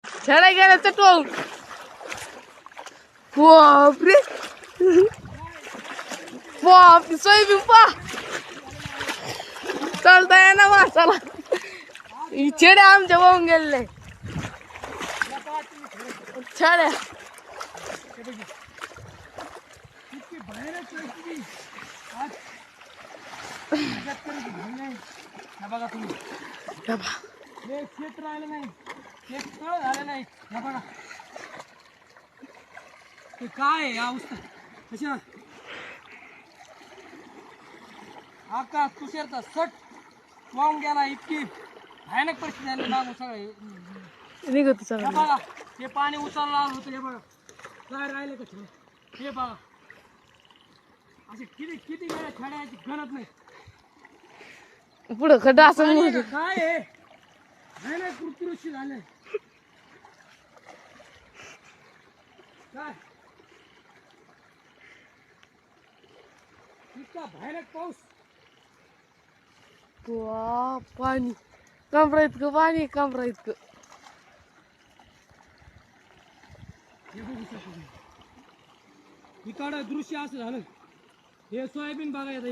छडा गेला चटवून. बापरे बाप सोयाबीन पा चालता आहे ना माणसाला. छेड्या आमच्या वाहून गेलेले छड्या. बघा तुम्ही हे क्षेत्र आलं नाही, हे तळ झालं नाही. हे बघा ते काय आहे अवस्था कशा आकाश तुषारचा सट वाहून गेला. इतकी भयानक परिस्थिती झाली मागून सगळे निघत हे बघा. हे पाणी उचललं आलं होतं. हे बघा काय राहिलं का थोडं. हे बघा असे किती किती वेळा खेळायची गरज नाही. पुढं खड्डा असं पाणी आहे म्हणून. का? काय आहे भयानक कृषी झालंय काय इतका भयानक पाऊस. वा पाणी कमरा इतकं पाणी कमरा इतकं. हे बघू शकतो इकडं दृश्य असं झालं. हे सोयाबीन बघायचं